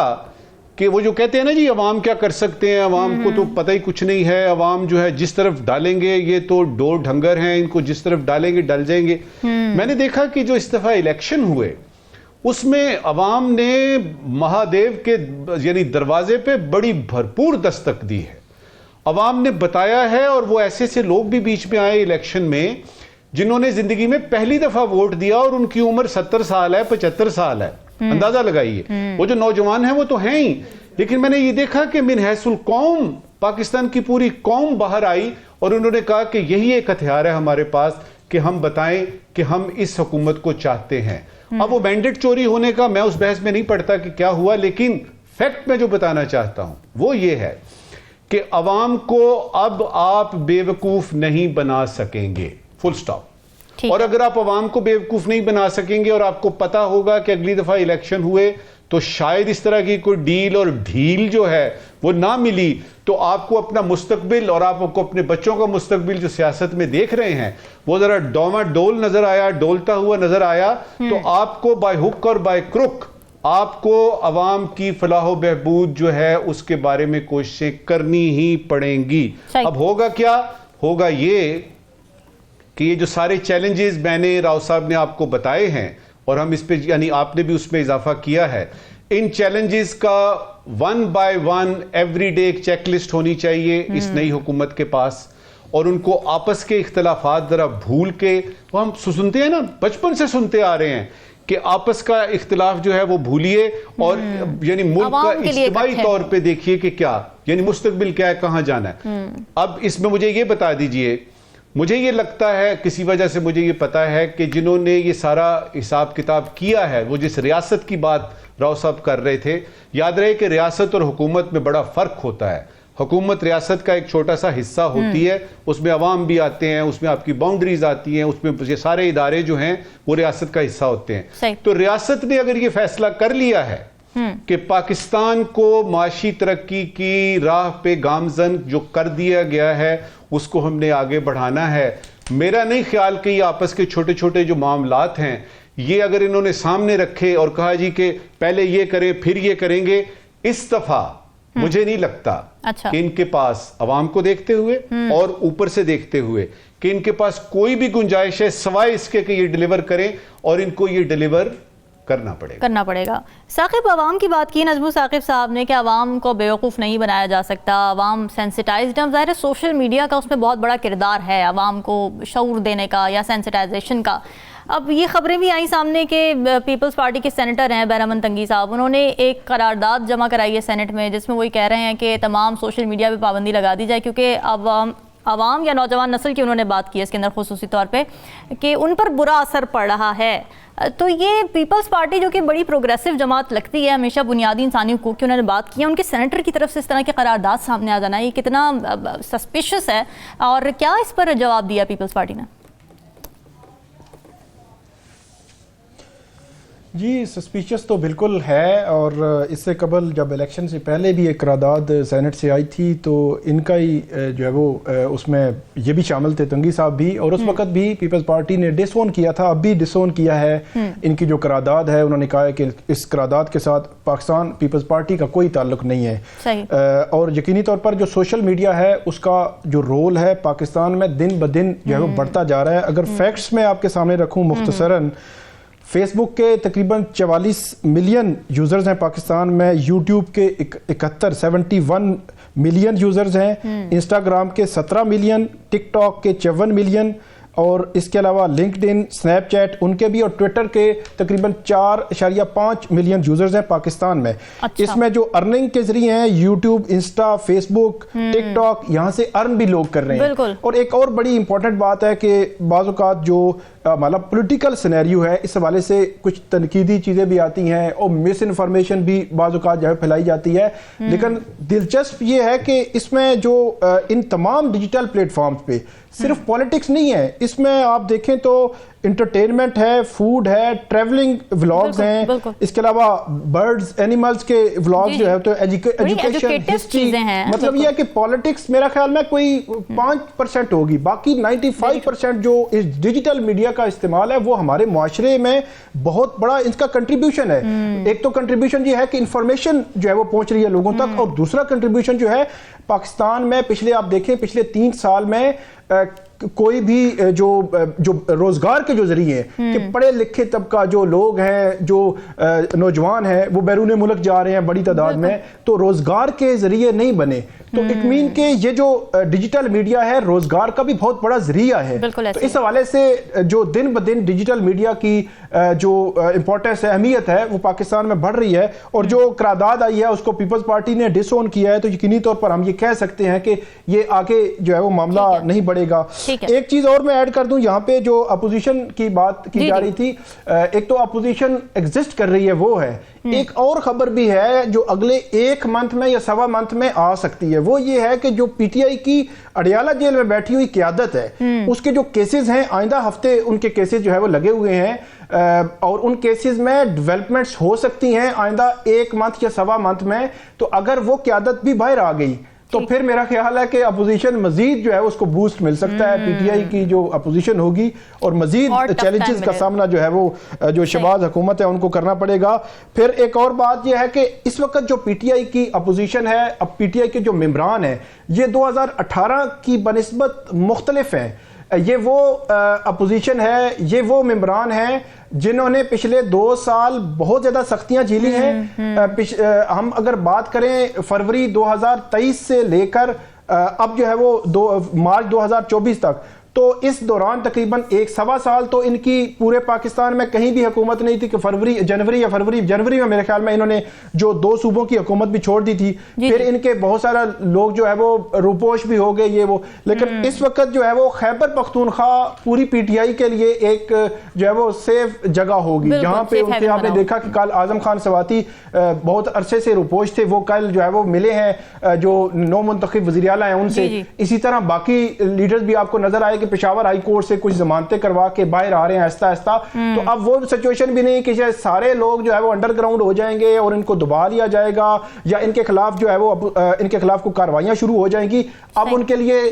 कि वो जो कहते हैं ना जी अवाम क्या कर सकते हैं, अवाम को तो पता ही कुछ नहीं है, अवाम जो है जिस तरफ डालेंगे, ये तो डोर ढंगर हैं, इनको जिस तरफ डालेंगे डल जाएंगे। मैंने देखा कि जो इस दफा इलेक्शन हुए उसमें अवाम ने महादेव के यानी दरवाजे पे बड़ी भरपूर दस्तक दी है। अवाम ने बताया है, और वो ऐसे ऐसे लोग भी बीच में आए इलेक्शन में जिन्होंने जिंदगी में पहली दफा वोट दिया और उनकी उम्र 70 साल है, 75 साल है, अंदाजा लगाइए। वो जो नौजवान हैं वो तो हैं ही, लेकिन मैंने ये देखा कि मिन हैसुल कौम पाकिस्तान की पूरी कौम बाहर आई और उन्होंने कहा कि यही एक हथियार है हमारे पास कि हम बताएं कि हम इस हुकूमत को चाहते हैं। अब वो मैंडेट चोरी होने का मैं उस बहस में नहीं पड़ता कि क्या हुआ, लेकिन फैक्ट में जो बताना चाहता हूं वो ये है कि अवाम को अब आप बेवकूफ नहीं बना सकेंगे, फुल स्टॉप। और अगर आप अवाम को बेवकूफ नहीं बना सकेंगे और आपको पता होगा कि अगली दफा इलेक्शन हुए तो शायद इस तरह की कोई डील और ढील जो है वो ना मिली, तो आपको अपना मुस्तकबिल और आपको अपने बच्चों का मुस्तकबिल जो सियासत में देख रहे हैं वो जरा डोल नजर आया, डोलता हुआ नजर आया, तो आपको बाय हुक और बाय क्रुक आपको अवाम की फलाह बहबूद जो है उसके बारे में कोशिशें करनी ही पड़ेंगी। अब होगा क्या, होगा ये कि ये जो सारे चैलेंजेस मैंने राव साहब ने आपको बताए हैं और हम इस पे यानी आपने भी उसमें इजाफा किया है, इन चैलेंजेस का 1 बाय 1 एवरीडे एक चेकलिस्ट होनी चाहिए इस नई हुकूमत के पास, और उनको आपस के इख्तलाफात जरा भूल के, वो हम सुनते हैं ना, बचपन से सुनते आ रहे हैं कि आपस का इख्तिलाफ जो है वो भूलिए और यानी मुल्क का इज्तिमाई तौर पे देखिए कि क्या यानी मुस्तकबिल क्या है, कहां जाना है। अब इसमें मुझे ये बता दीजिए, मुझे ये लगता है किसी वजह से मुझे ये पता है कि जिन्होंने ये सारा हिसाब किताब किया है, वो जिस रियासत की बात राव साहब कर रहे थे, याद रहे कि रियासत और हुकूमत में बड़ा फर्क होता है। हुकूमत रियासत का एक छोटा सा हिस्सा होती है, उसमें अवाम भी आते हैं, उसमें आपकी बाउंड्रीज आती हैं, उसमें ये सारे इदारे जो हैं वो रियासत का हिस्सा होते हैं। तो रियासत ने अगर ये फैसला कर लिया है कि पाकिस्तान को माशी तरक्की की राह पे गामजन जो कर दिया गया है उसको हमने आगे बढ़ाना है, मेरा नहीं ख्याल कि ये आपस के छोटे छोटे जो मामलात हैं ये अगर इन्होंने सामने रखे और कहा जी कि पहले ये करें फिर ये करेंगे, इस दफा मुझे नहीं लगता कि इनके पास अवाम को देखते हुए और ऊपर से देखते हुए कि इनके पास कोई भी गुंजाइश है सवाए इसके कि ये डिलीवर करें, और इनको ये डिलीवर करना पड़ेगा। साकिब, अवाम की बात की नजमू साकिब साहब ने कि अवाम को बेवकूफ़ नहीं बनाया जा सकता, अवाम सेंसिटाइज्ड है। ज़ाहिर है सोशल मीडिया का उसमें बहुत बड़ा किरदार है अवाम को शऊर देने का या सेंसिटाइजेशन का। अब ये खबरें भी आई सामने कि पीपल्स पार्टी के सेनेटर हैं बैरमन तंगी साहब, उन्होंने एक करारदाद जमा कराई है सेनेट में जिसमें वही कह रहे हैं कि तमाम सोशल मीडिया पर पाबंदी लगा दी जाए, क्योंकि अवाम या नौजवान नस्ल की उन्होंने बात की है इसके अंदर खुसूसी तौर पे कि उन पर बुरा असर पड़ रहा है। तो ये पीपल्स पार्टी जो कि बड़ी प्रोग्रेसिव जमात लगती है, हमेशा बुनियादी इंसानी हुकूक की उन्होंने बात की है, उनके सेनेटर की तरफ से इस तरह के करारदाद सामने आ जाना ये कितना सस्पिशियस है, और क्या इस पर जवाब दिया पीपल्स पार्टी ने? जी, सस्पिशियस तो बिल्कुल है, और इससे कबल जब इलेक्शन से पहले भी एक करारदाद सेनेट से आई थी तो इनका ही जो है वो उसमें ये भी शामिल थे, तंगी साहब भी, और उस वक्त भी पीपल्स पार्टी ने डिसोन किया था, अब भी डिसोन किया है। इनकी जो करारदाद है, उन्होंने कहा है कि इस करारदाद के साथ पाकिस्तान पीपल्स पार्टी का कोई ताल्लुक नहीं है। सही। और यकीनी तौर पर जो सोशल मीडिया है उसका जो रोल है पाकिस्तान में दिन ब दिन जो है वो बढ़ता जा रहा है। अगर फैक्ट्स में आपके सामने रखूँ मुख्तसरन, फेसबुक के तकरीबन 44 मिलियन यूज़र्स हैं पाकिस्तान में, यूट्यूब के 71 मिलियन यूज़र्स हैं, इंस्टाग्राम के 17 मिलियन, टिकटॉक के 54 मिलियन, और इसके अलावा लिंक्डइन, स्नैपचैट उनके भी, और ट्विटर के तकरीबन 4.5 मिलियन यूज़र्स हैं पाकिस्तान में। अच्छा। इसमें जो अर्निंग के जरिए हैं, यूट्यूब, इंस्टा, फेसबुक, टिकटॉक, यहाँ से अर्न भी लोग कर रहे हैं। और एक और बड़ी इंपॉर्टेंट बात है कि बाज़ औक़ात जो मतलब पॉलिटिकल सिनेरियो है, इस हवाले से कुछ तनकीदी चीज़ें भी आती हैं और मिस इन्फॉर्मेशन भी बाज़ औक़ात जो है फैलाई जाती है। लेकिन दिलचस्प ये है कि इसमें जो इन तमाम डिजिटल प्लेटफॉर्म्स पे सिर्फ पॉलिटिक्स नहीं है, इसमें आप देखें तो इंटरटेनमेंट है, फूड है, ट्रैवलिंग व्लॉग्स हैं, इसके अलावा बर्ड्स, एनिमल्स के व्लॉग्स जो है, तो एजुकेशन, हिस्ट्री, मतलब यह है कि पॉलिटिक्स मेरा ख्याल में कोई 5% होगी, बाकी 95% जो इस डिजिटल मीडिया का इस्तेमाल है वो हमारे मुआशरे में बहुत बड़ा इसका कंट्रीब्यूशन है। एक तो कंट्रीब्यूशन ये है कि इंफॉर्मेशन जो है वो पहुंच रही है लोगों तक, और दूसरा कंट्रीब्यूशन जो है पाकिस्तान में पिछले, आप देखें पिछले 3 साल में कोई भी जो रोजगार के जो जरिए हैं कि पढ़े लिखे तबका जो लोग हैं, जो नौजवान हैं, वो बैरून मुल्क जा रहे हैं बड़ी तादाद में, तो रोजगार के जरिए नहीं बने। तो इट मीन के ये जो डिजिटल मीडिया है रोजगार का भी बहुत बड़ा जरिया है। तो इस हवाले से जो दिन ब दिन डिजिटल मीडिया की जो इंपॉर्टेंस है, अहमियत है, वो पाकिस्तान में बढ़ रही है। और जो करारदाद आई है उसको पीपल्स पार्टी ने डिसोन किया है, तो यकीनी तौर पर हम ये कह सकते हैं कि ये आगे जो है वो मामला नहीं बढ़ेगा। एक चीज और मैं ऐड कर दूं, यहाँ पे जो अपोजिशन की बात की जा रही थी, एक तो अपोजिशन एग्जिस्ट कर रही है वो है, एक और खबर भी है जो अगले 1 मंथ में या सवा मंथ में आ सकती है, वो ये है कि जो पीटीआई की अडियाला जेल में बैठी हुई क़यादत है, उसके जो केसेस हैं, आइंदा हफ्ते उनके केसेस जो है वो लगे हुए हैं, और उन केसेस में डेवलपमेंट्स हो सकती हैं आइंदा 1 मंथ या सवा मंथ में। तो अगर वो क़यादत भी बाहर आ गई तो फिर मेरा ख्याल है कि अपोजिशन मजीद जो है उसको बूस्ट मिल सकता है, पीटीआई की जो अपोजिशन होगी, और मजीद चैलेंजेस का सामना जो है वो जो शहबाज हुकूमत है उनको करना पड़ेगा। फिर एक और बात यह है कि इस वक्त जो पीटीआई की अपोजिशन है, अब पीटीआई के जो मेंबरान हैं, ये 2018 की बनिस्बत मुख्तलिफ हैं। ये वो अपोजिशन है, ये वो मेंबरान हैं जिन्होंने पिछले 2 साल बहुत ज्यादा सख्तियां झेली हैं। हम अगर बात करें फरवरी 2023 से लेकर अब जो है वो मार्च 2024 तक, तो इस दौरान तकरीबन 1.25 साल तो इनकी पूरे पाकिस्तान में कहीं भी हुकूमत नहीं थी कि जनवरी में मेरे ख्याल में इन्होंने जो 2 सूबों की हुकूमत भी छोड़ दी थी। फिर इनके बहुत सारा लोग जो है वो रूपोश भी हो गए, ये वो। लेकिन इस वक्त जो है वो खैबर पख्तूनख्वा पूरी पीटीआई के लिए एक जो है वो सेफ जगह होगी, जहाँ पे उनके आपने देखा कि कल आजम खान सवाती बहुत अरसे से रूपोश थे, वो कल जो है वो मिले हैं जो नौ मुंतखब वज़ीर आला हैं उनसे। इसी तरह बाकी लीडर्स भी आपको नजर आए कि पेशावर हाई कोर्ट से कुछ जमानतें करवा के बाहर आ रहे हैं आहिस्ता आहिस्ता। तो अब वो सिचुएशन भी नहीं कि सारे लोग जो है वो अंडरग्राउंड हो जाएंगे और इनको दबा लिया जाएगा, या इनके खिलाफ जो है वो इनके खिलाफ को कार्रवाइयां शुरू हो जाएंगी। अब उनके लिए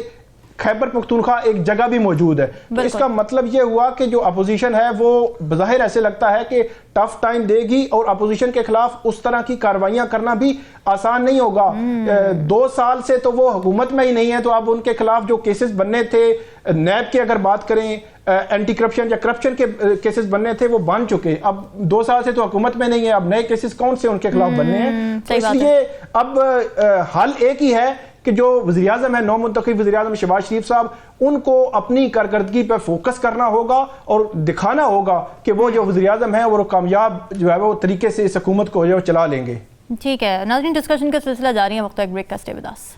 खैबर पख्तूनख्वा एक जगह भी मौजूद है। तो इसका मतलब ये हुआ कि जो अपोजिशन है वो बज़ाहिर ऐसे लगता है कि टफ टाइम देगी, और अपोजिशन के खिलाफ उस तरह की कार्रवाइयां करना भी आसान नहीं होगा। 2 साल से तो वो हुकूमत में ही नहीं है, तो अब उनके खिलाफ जो केसेस बनने थे, नैब की अगर बात करें, एंटी करप्शन या करप्शन के केसेस बनने थे वो बन चुके। अब 2 साल से तो हुकूमत में नहीं है, अब नए केसेस कौन से उनके खिलाफ बनने हैं। तो इसलिए अब हल एक ही है कि जो वज़ीर आज़म है, नौ मुंतखब वज़ीर आज़म शहबाज शरीफ साहब, उनको अपनी कारकर्दगी पर फोकस करना होगा और दिखाना होगा कि वो जो वज़ीर आज़म है वो कामयाब जो है वो तरीके से इस हुकूमत को जो चला लेंगे। ठीक है नाज़रीन, डिस्कशन का सिलसिला जारी है, वक्त एक ब्रेक का, stay with us.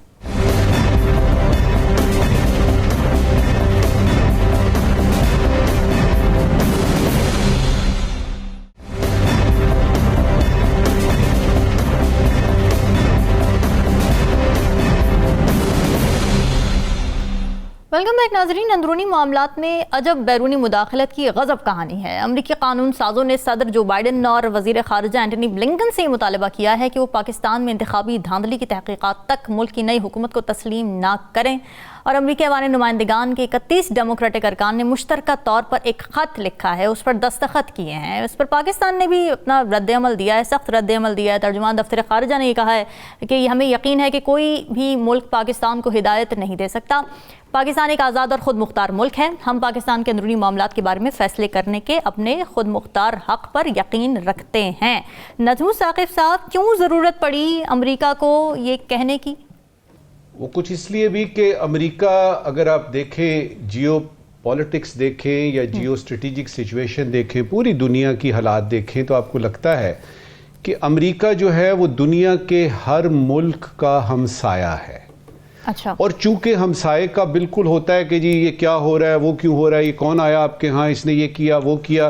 Welcome back नाजरीन। अंदरूनी मामलात में अजब बैरूनी मुदाखलत की गजब कहानी है। अमरीकी कानून साजों ने सदर जो बाइडन और वजीर खारजा एंटनी ब्लिंकन से मुतालबा किया है कि वो पाकिस्तान में इंतखाबी धांधली की तहकीकात तक मुल्क की नई हुकूमत को तस्लीम ना करें। और अमरीकी अवामी नुमाइंदगान के 31 डेमोक्रेटिक अरकान ने मुश्तरका तौर पर एक ख़त लिखा है, उस पर दस्तखत किए हैं। इस पर पाकिस्तान ने भी अपना रद्द-ए-अमल दिया है, सख्त रद्द-ए-अमल दिया है। तर्जुमान दफ्तर खारजा ने यह कहा है कि हमें यकीन है कि कोई भी मुल्क पाकिस्तान को हिदायत नहीं दे सकता। पाकिस्तान एक आज़ाद और ख़ुद मुख्तार मुल्क है। हम पाकिस्तान के अंदरूनी मामलात के बारे में फ़ैसले करने के अपने ख़ुद मुख्तार हक़ पर यकीन रखते हैं। नजमू साकिब साहब, क्यों ज़रूरत पड़ी अमरीका को ये कहने की? वो कुछ इसलिए भी कि अमेरिका, अगर आप देखें जियो पॉलिटिक्स देखें या जियो स्ट्रेटेजिक सिचुएशन देखें, पूरी दुनिया की हालात देखें, तो आपको लगता है कि अमेरिका जो है वो दुनिया के हर मुल्क का हमसाया है। अच्छा। और चूंकि हमसाये का बिल्कुल होता है कि जी ये क्या हो रहा है, वो क्यों हो रहा है, ये कौन आया आपके यहाँ, इसने ये किया वो किया,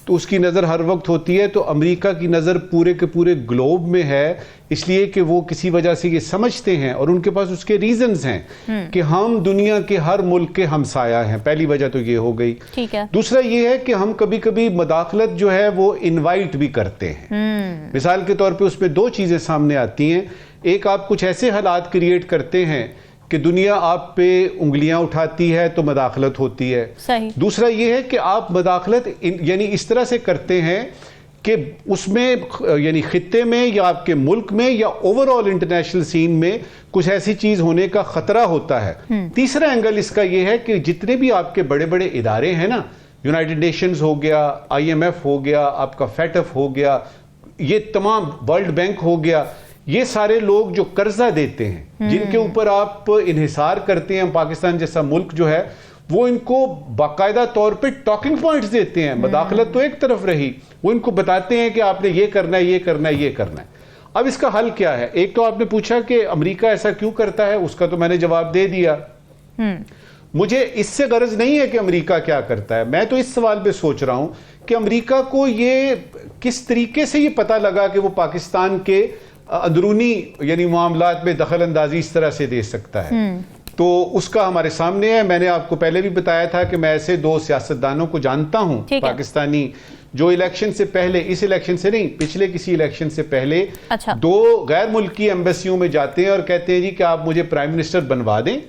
तो उसकी नज़र हर वक्त होती है। तो अमेरिका की नज़र पूरे के पूरे ग्लोब में है, इसलिए कि वो किसी वजह से ये समझते हैं और उनके पास उसके रीजंस हैं कि हम दुनिया के हर मुल्क के हमसाया हैं। पहली वजह तो ये हो गई। ठीक है। दूसरा ये है कि हम कभी कभी मदाखलत जो है वो इनवाइट भी करते हैं। मिसाल के तौर पे उसमें दो चीज़ें सामने आती हैं। एक, आप कुछ ऐसे हालात क्रिएट करते हैं कि दुनिया आप पे उंगलियां उठाती है तो मदाखलत होती है। सही। दूसरा ये है कि आप मदाखलत यानी इस तरह से करते हैं कि उसमें यानी खित्ते में या आपके मुल्क में या ओवरऑल इंटरनेशनल सीन में कुछ ऐसी चीज होने का खतरा होता है। तीसरा एंगल इसका यह है कि जितने भी आपके बड़े बड़े इदारे हैं ना, यूनाइटेड नेशंस हो गया, IMF हो गया, आपका FATF हो गया, ये तमाम, वर्ल्ड बैंक हो गया, ये सारे लोग जो कर्जा देते हैं, जिनके ऊपर आप इन्हिसार करते हैं, पाकिस्तान जैसा मुल्क जो है वो इनको बाकायदा तौर पे टॉकिंग पॉइंट्स देते हैं। मदाखलत तो एक तरफ रही, वो इनको बताते हैं कि आपने ये करना है, ये करना है, ये करना है। अब इसका हल क्या है? एक तो आपने पूछा कि अमेरिका ऐसा क्यों करता है, उसका तो मैंने जवाब दे दिया। मुझे इससे गरज नहीं है कि अमेरिका क्या करता है। मैं तो इस सवाल पे सोच रहा हूं कि अमेरिका को ये किस तरीके से ये पता लगा कि वो पाकिस्तान के अंदरूनी यानी मामलात में दखल अंदाजी इस तरह से दे सकता है। तो उसका हमारे सामने है। मैंने आपको पहले भी बताया था कि मैं ऐसे दो सियासतदानों को जानता हूं पाकिस्तानी, जो इलेक्शन से पहले, इस इलेक्शन से नहीं, पिछले किसी इलेक्शन से पहले, अच्छा, दो गैर मुल्की एम्बेसियों में जाते हैं और कहते हैं जी कि आप मुझे प्राइम मिनिस्टर बनवा दें,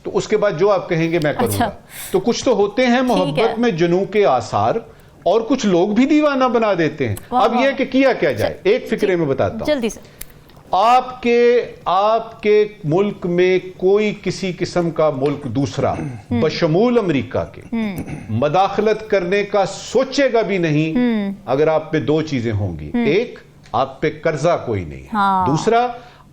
तो उसके बाद जो आप कहेंगे मैं करूंगा। अच्छा। तो कुछ तो होते हैं मोहब्बत में जुनू के आसार, और कुछ लोग भी दीवाना बना देते हैं। अब यह कि किया क्या जाए, एक फिक्रे में बताता हूं। जल्दी से। आपके मुल्क में कोई किसी किस्म का मुल्क दूसरा बशमूल अमेरिका के मदाखलत करने का सोचेगा भी नहीं अगर आप पे दो चीजें होंगी। एक, आप पे कर्जा कोई नहीं है। हाँ। दूसरा,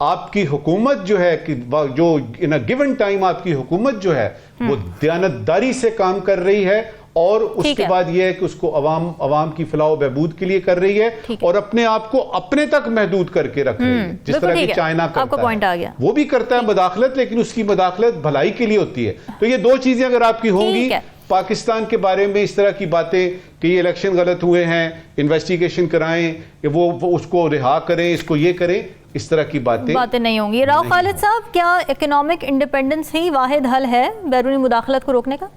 आपकी हुकूमत जो है कि जो इन अ गिवन टाइम आपकी हुकूमत जो है वो दयानतदारी से काम कर रही है, और उसके बाद यह है कि उसको अवाम की फलाह बहबूद के लिए कर रही है और अपने आप को अपने तक महदूद करके रख रही है, जिस तरह की चाइना करता पॉइंट आ है। गया। वो भी करता है मदाखलत, लेकिन उसकी मदाखलत भलाई के लिए होती है। तो ये दो चीजें अगर आपकी होंगी, पाकिस्तान के बारे में इस तरह की बातें कि ये इलेक्शन गलत हुए हैं, इन्वेस्टिगेशन कराएं, वो उसको रिहा करें, इसको ये करें, इस तरह की बातें नहीं होंगी। राव खालिद साहब, क्या इकोनॉमिक इंडिपेंडेंस ही वाहिद हल है बैरूनी मुदाखलत को रोकने का?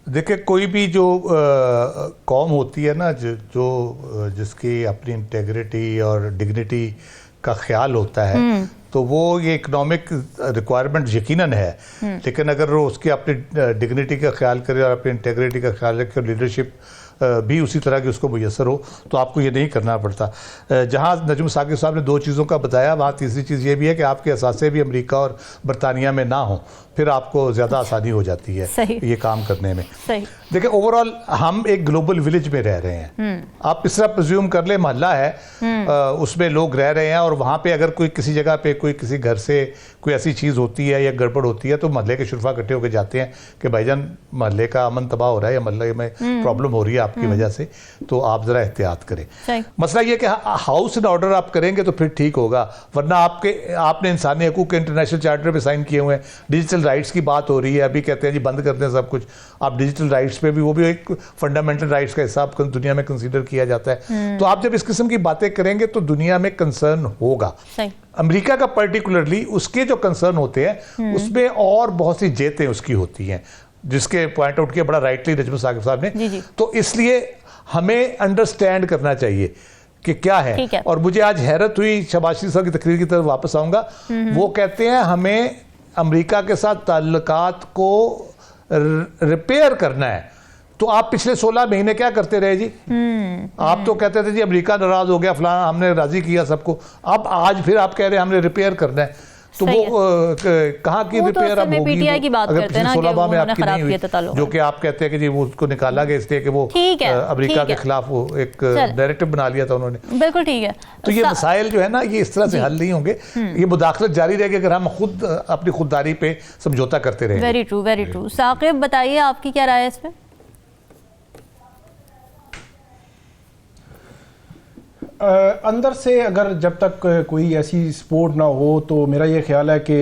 देखिए, कोई भी जो कौम होती है ना, जो जिसकी अपनी इंटेग्रिटी और डिग्निटी का ख्याल होता है, तो वो ये इकोनॉमिक रिक्वायरमेंट यकीनन है, लेकिन अगर वो उसकी अपनी डिग्निटी का ख्याल करे और अपनी इंटेग्रिटी का ख्याल रखे और लीडरशिप भी उसी तरह की उसको मुयसर हो, तो आपको ये नहीं करना पड़ता। जहाँ नजम साकिब साहब ने दो चीज़ों का बताया, वहाँ तीसरी चीज़ ये भी है कि आपके असासे भी अमेरिका और बरतानिया में ना हो, फिर आपको ज़्यादा आसानी हो जाती है ये काम करने में। देखिए, ओवरऑल हम एक ग्लोबल विलेज में रह रहे हैं। आप इस तरह प्रिज्यूम कर ले, मोहल्ला है, उसमें लोग रह रहे हैं, और वहाँ पे अगर कोई किसी जगह पे कोई किसी घर से कोई ऐसी चीज़ होती है या गड़बड़ होती है, तो मोहल्ले के शुरफा इकट्ठे होकर जाते हैं कि भाईजान मोहल्ले का अमन तबाह हो रहा है या मोहल्ले में प्रॉब्लम हो रही है आपकी वजह से, तो आप ज़रा एहतियात करें। मसला ये कि हाउस एंड ऑर्डर आप करेंगे तो फिर ठीक होगा, वरना आपने इंसानी हकूक़ के इंटरनेशनल चार्टर पे साइन किए हुए हैं, डिजिटल राइट्स की बात हो रही है, अभी कहते हैं जी बंद करते हैं सब कुछ। आप डिजिटल राइट्स पे भी, वो भी एक फंडामेंटल राइट्स का हिसाब दुनिया में कंसीडर किया जाता है। तो आप जब इस किस्म की बातें करेंगे तो दुनिया में कंसर्न होगा। अमेरिका का पर्टिकुलरली उसके जो कंसर्न होते हैं उसमें और बहुत सी जेतें उसकी होती हैं, जिसके पॉइंट आउट किया बड़ा राइटली नजम साकिब साहब ने। जी। तो इसलिए हमें अंडरस्टैंड करना चाहिए कि क्या है। और मुझे आज हैरत हुई, शहबाज शरीफ साहब की तकरीर की तरफ वापस आऊंगा, वो कहते हैं हमें अमेरिका के साथ ताल्लुकात को रिपेयर करना है। तो आप पिछले 16 महीने क्या करते रहे जी? आप तो कहते थे जी अमेरिका नाराज हो गया, फलाना, हमने राजी किया सबको। अब आज फिर आप कह रहे हैं हमने रिपेयर करना है। तो वो कहाँ की रिपेयर अब होगी? पीटीआई की बात करते हैं ना कि में आपकी खराब नहीं हुई, जो कि आप कहते हैं कि जी वो उसको निकाला गया इसलिए कि वो अमेरिका के खिलाफ वो एक नैरेटिव बना लिया था उन्होंने। बिल्कुल ठीक है। तो ये मसाइल जो है ना, ये इस तरह से हल नहीं होंगे, ये मुदाखलत जारी रहेगी अगर हम खुद अपनी खुददारी पे समझौता करते रहे। Very true, very true. Saqib बताइए आपकी क्या राय है इस पे? अंदर से अगर जब तक कोई ऐसी सपोर्ट ना हो तो मेरा ये ख्याल है कि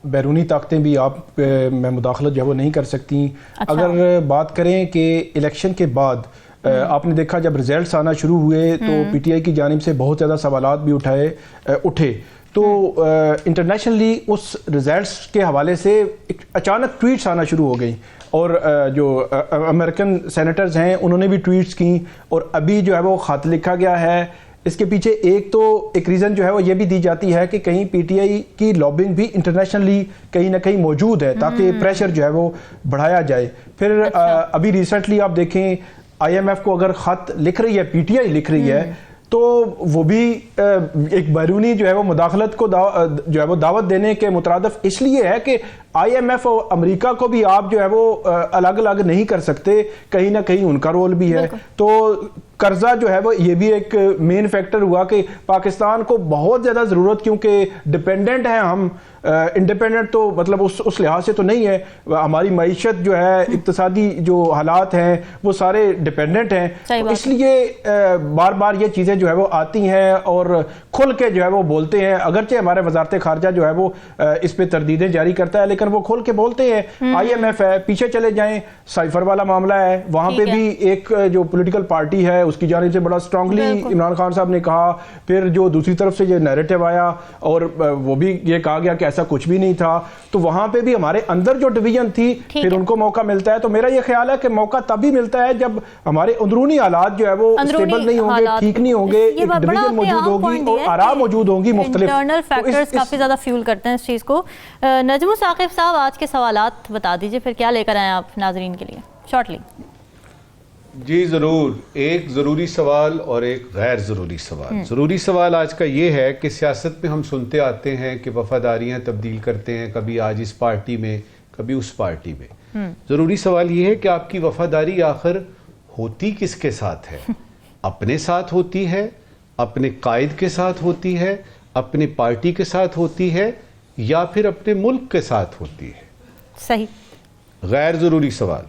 बैरूनी ताकतें भी आप में मुदाखलत जो है वो नहीं कर सकती। अच्छा। अगर बात करें कि इलेक्शन के बाद आपने देखा जब रिजल्ट्स आना शुरू हुए तो पीटीआई की जानिब से बहुत ज़्यादा सवालात भी उठे तो इंटरनेशनली उस रिजल्ट्स के हवाले से एक अचानक ट्वीट्स आना शुरू हो गई और जो अमेरिकन सेनेटर्स हैं उन्होंने भी ट्वीट्स की और अभी जो है वो खत लिखा गया है। इसके पीछे एक रीज़न जो है वो ये भी दी जाती है कि कहीं पीटीआई की लॉबिंग भी इंटरनेशनली कहीं ना कहीं मौजूद है ताकि प्रेशर जो है वो बढ़ाया जाए। फिर अभी रिसेंटली आप देखें आईएमएफ को अगर खत लिख रही है, पीटीआई लिख रही है, तो वो भी एक बैरूनी जो है वो मुदाखलत को जो है वो दावत देने के मुतरादिफ इसलिए है कि आईएमएफ और अमेरिका को भी आप जो है वो अलग अलग नहीं कर सकते, कहीं ना कहीं उनका रोल भी है। तो कर्जा जो है वो ये भी एक मेन फैक्टर हुआ कि पाकिस्तान को बहुत ज़्यादा ज़रूरत, क्योंकि डिपेंडेंट हैं हम, इंडिपेंडेंट तो मतलब उस लिहाज से तो नहीं है, हमारी मईशत जो है, इक्तसादी जो हालात हैं वो सारे डिपेंडेंट हैं। तो इसलिए बार बार ये चीज़ें जो है वो आती हैं और खुल के जो है वो बोलते हैं। अगरचे हमारे वजारत खारजा जो है वो इस पे तरदीदें जारी करता है, लेकिन वो खुल के बोलते हैं। आईएमएफ है, पीछे चले जाएं साइफर वाला मामला है, वहां पे भी एक जो पॉलिटिकल पार्टी है उसकी जानिब से बड़ा स्ट्रांगली इमरान खान साहब ने कहा। फिर जो दूसरी तरफ से ये नैरेटिव आया और वो भी ये कहा गया कि ऐसा कुछ भी नहीं था, तो वहां पे भी हमारे अंदर जो डिवीजन थी फिर उनको मौका मिलता है। तो मेरा ये ख्याल है कि मौका तभी मिलता है जब हमारे अंदरूनी हालात जो है वो स्टेबल नहीं होंगे, ठीक नहीं होंगे, एक डिवीजन मौजूद होगी और आराम मौजूद होंगी, मुख्तलिफ इंटरनल फैक्टर्स काफी ज्यादा फ्यूल करते हैं इस चीज को। नजम साकिब साहब आज के सवालात बता दीजिए, फिर क्या लेकर आए आप नाजरीन के लिए शॉर्टली? जी ज़रूर। एक ज़रूरी सवाल और एक गैर ज़रूरी सवाल। ज़रूरी सवाल आज का ये है कि सियासत में हम सुनते आते हैं कि वफादारियां तब्दील करते हैं, कभी आज इस पार्टी में कभी उस पार्टी में। ज़रूरी सवाल ये है कि आपकी वफादारी आखिर होती किसके साथ है? अपने साथ होती है, अपने कायद के साथ होती है, अपने पार्टी के साथ होती है, या फिर अपने मुल्क के साथ होती है? सही। गैर ज़रूरी सवाल।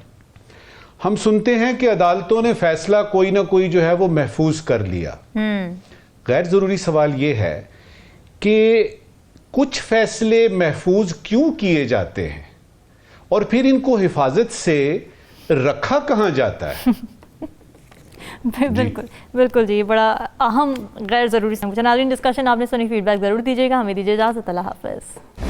हम सुनते हैं कि अदालतों ने फैसला कोई ना कोई जो है वो महफूज कर लिया। गैर ज़रूरी सवाल ये है कि कुछ फैसले महफूज क्यों किए जाते हैं और फिर इनको हिफाजत से रखा कहाँ जाता है? बिल्कुल बिल्कुल जी, बड़ा अहम गैर ज़रूरी। नाज़रीन, डिस्कशन आपने सुनी, फीडबैक ज़रूर दीजिएगा। हमें दीजिए इजाज़त। अल्लाह हाफ़िज़।